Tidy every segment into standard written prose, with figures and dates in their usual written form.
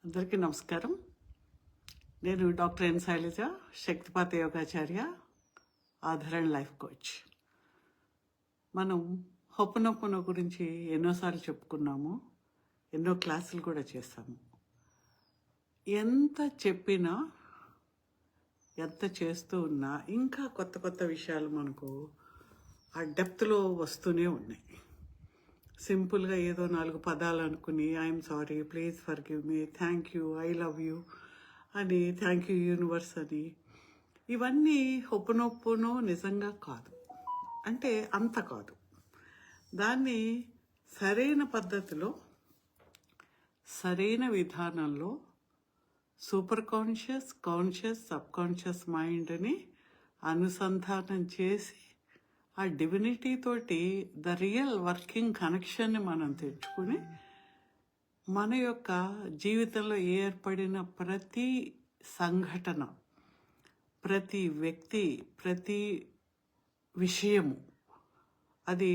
అందరికీ నమస్కారం. నేను డాక్టర్ ఎన్ శైలజ, శక్తిపాత యోగాచార్య, ఆధారణ లైఫ్ కోచ్. మనం హొప్పనొప్పనో గురించి ఎన్నోసార్లు చెప్పుకున్నాము, ఎన్నో క్లాసులు కూడా చేస్తాము. ఎంత చెప్పినా, ఎంత చేస్తూ ఉన్నా ఇంకా కొత్త కొత్త విషయాలు మనకు ఆ డెప్త్లో వస్తూనే ఉన్నాయి. సింపుల్గా ఏదో 4 పదాలు అనుకుని I'm sorry, please forgive me, thank you, I love you అని, థ్యాంక్ యూ యూనివర్స్ అని, ఇవన్నీ హొప్పనొప్పనో నిజంగా కాదు. అంటే అంత కాదు. దాన్ని సరైన పద్ధతిలో, సరైన విధానంలో super conscious, conscious, sub conscious మైండ్ని అనుసంధానం చేసి ఆ డివినిటీ తోటి ద రియల్ వర్కింగ్ కనెక్షన్ని మనం తెచ్చుకుని మన యొక్క జీవితంలో ఏర్పడిన ప్రతి సంఘటన, ప్రతి వ్యక్తి, ప్రతి విషయము, అది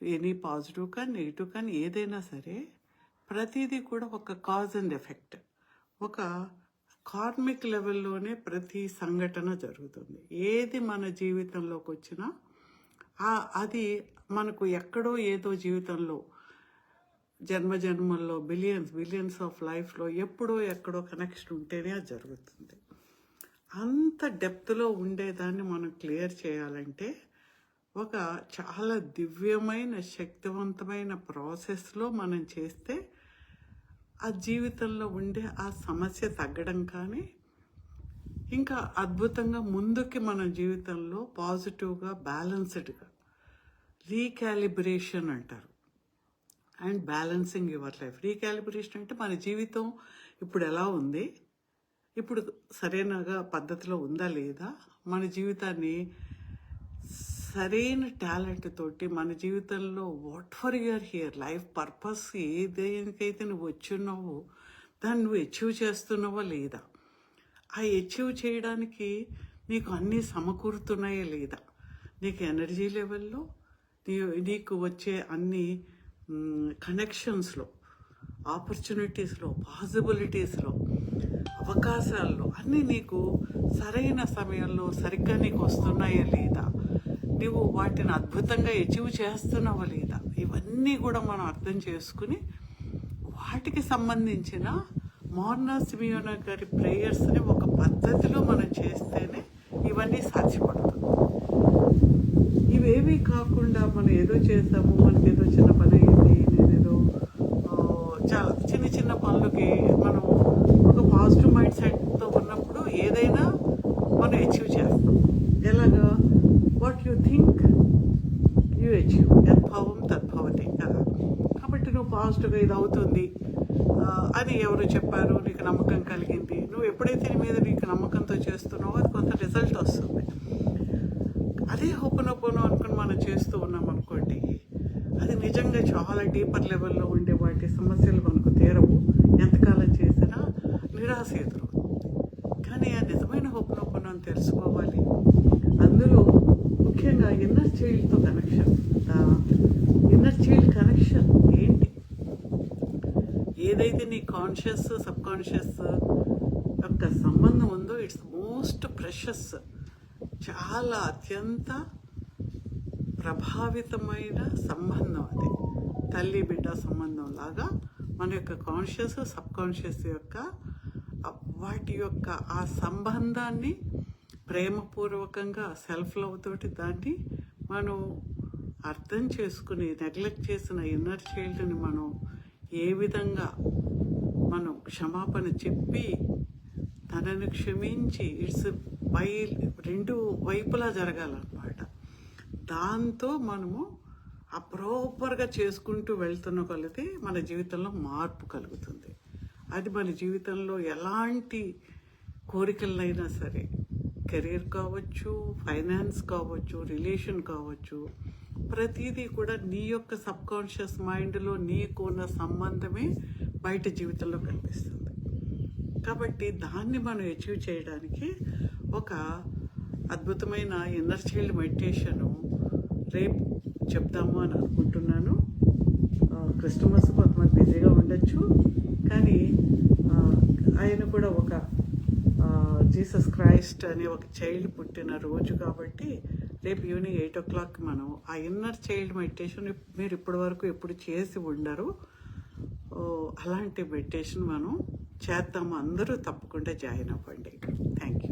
ఎనీ పాజిటివ్ కానీ నెగిటివ్ కానీ ఏదైనా సరే, ప్రతిదీ కూడా ఒక కాజ్ అండ్ ఎఫెక్ట్, ఒక కార్మిక్ లెవెల్లోనే ప్రతి సంఘటన జరుగుతుంది. ఏది మన జీవితంలోకి వచ్చినా అది మనకు ఎక్కడో ఏదో జీవితంలో జన్మల్లో బిలియన్స్ ఆఫ్ లైఫ్లో ఎప్పుడో ఎక్కడో కనెక్షన్ ఉంటేనే అది జరుగుతుంది. అంత డెప్త్లో ఉండేదాన్ని మనం క్లియర్ చేయాలంటే ఒక చాలా దివ్యమైన, శక్తివంతమైన ప్రాసెస్లో మనం చేస్తే ఆ జీవితంలో ఉండే ఆ సమస్య తగ్గడం కానీ, ఇంకా అద్భుతంగా ముందుకి మన జీవితంలో పాజిటివ్గా, బ్యాలెన్స్డ్గా, రీకాలిబ్రేషన్ అంటారు, and balancing your life. Recalibration అంటే మన జీవితం ఇప్పుడు ఎలా ఉంది, ఇప్పుడు సరైనగా పద్ధతిలో ఉందా లేదా, మన జీవితాన్ని సరైన టాలెంట్ తోటి మన జీవితంలో what for you're here life purpose, ఏదేనికైతే నువ్వు వచ్చున్నావో దాన్ని నువ్వు అచీవ్ చేస్తున్నావా లేదా, ఆ అచీవ్ చేయడానికి నీకు అన్నీ సమకూరుతున్నాయా లేదా, నీకు ఎనర్జీ లెవెల్లో, నీకు వచ్చే అన్ని కనెక్షన్స్లో, ఆపర్చునిటీస్లో, పాసిబిలిటీస్లో, అవకాశాల్లో అన్నీ నీకు సరైన సమయంలో సరిగ్గా నీకు వస్తున్నాయా లేదా, నువ్వు వాటిని అద్భుతంగా అచీవ్ చేస్తున్నావా లేదా, ఇవన్నీ కూడా మనం అర్థం చేసుకుని వాటికి సంబంధించిన మోర్నా సిమియోనా గారి ప్రేయర్స్ని ఒక పద్ధతిలో మనం చేస్తేనే ఇవన్నీ సాధ్యపడుతుంది. ఇవేమీ కాకుండా మనం ఏదో చేసాము, మనకి ఏదో చిన్న పని అయింది, నేనేదో చాలా చిన్న చిన్న పనులకి మనం ఒక పాజిటివ్ మైండ్ సెట్తో ఉన్నప్పుడు ఏదైనా మనం అచీవ్ చేస్తాం. ఎలాగా, what you think you achieve, యద్భావం తద్భవతి కదా. కాబట్టి నువ్వు పాజిటివ్గా ఇది అవుతుంది అని ఎవరు చెప్పారు, నీకు నమ్మకం కలిగింది, నువ్వు ఎప్పుడైతే నీ మీద నీకు నమ్మకంతో చేస్తున్నావో అది కొంత రిజల్ట్ వస్తుంది. అదే హొప్పనొప్పనో అనుకుని మనం చేస్తూ ఉన్నాం అనుకోండి, అది నిజంగా చాలా డీపర్ లెవెల్లో ఉండే వాటి సమస్యలు మనకు తీరవు. ఎంతకాలం చేసినా నిరాశ ఎదురవుతుంది. కానీ ఆ నిజమైన హొప్పనొప్పనో అని తెలుసుకోవాలి. అందులో ముఖ్యంగా ఇన్నర్ చైల్డ్తో కనెక్షన్. ఇన్నర్ చైల్డ్ కనెక్షన్ ఏంటి, ఏదైతే నీ కాన్షియస్, సబ్ కాన్షియస్ యొక్క సంబంధం ఉందో, ఇట్స్ మోస్ట్ ప్రెషస్, చాలా అత్యంత ప్రభావితమైన సంబంధం. అది తల్లి బిడ్డ సంబంధం లాగా మన యొక్క కాన్షియస్, సబ్ కాన్షియస్ యొక్క వాటి యొక్క ఆ సంబంధాన్ని ప్రేమపూర్వకంగా సెల్ఫ్ లవ్ తోటి దాన్ని మనం అర్థం చేసుకుని, నెగ్లెక్ట్ చేసిన ఇన్నర్ చైల్డ్ని మనం ఏ విధంగా మనం క్షమాపణ చెప్పి తనను క్షమించి, ఇట్స్ రెండు వైపులా జరగాలన్నమాట. దాంతో మనము ఆ ప్రాపర్గా చేసుకుంటూ వెళ్తున్న కొలది మన జీవితంలో మార్పు కలుగుతుంది. అది మన జీవితంలో ఎలాంటి కోరికలైనా సరే, కెరీర్ కావచ్చు, ఫైనాన్స్ కావచ్చు, రిలేషన్ కావచ్చు, ప్రతిదీ కూడా నీ యొక్క సబ్ కాన్షియస్ మైండ్లో నీకు ఉన్న సంబంధమే బయట జీవితంలో కనిపిస్తుంది. కాబట్టి దాన్ని మనం అచీవ్ చేయడానికి ఒక అద్భుతమైన ఇన్నర్ చైల్డ్ మెడిటేషను రేపు చెప్తాము అని అనుకుంటున్నాను. క్రిస్టమస్ కొంతమంది బిజీగా ఉండొచ్చు, కానీ ఆయన కూడా ఒక జీసస్ క్రైస్ట్ అనే ఒక చైల్డ్ పుట్టిన రోజు కాబట్టి రేపు ఈవినింగ్ 8 o'clock మనం ఆ ఇన్నర్ చైల్డ్ మెడిటేషన్ మీరు ఇప్పటి వరకు ఎప్పుడు చేసి ఉండరు. అలాంటి మెడిటేషన్ మనం చేద్దాము. అందరూ తప్పకుండా జాయిన్ అవ్వండి. Thank you.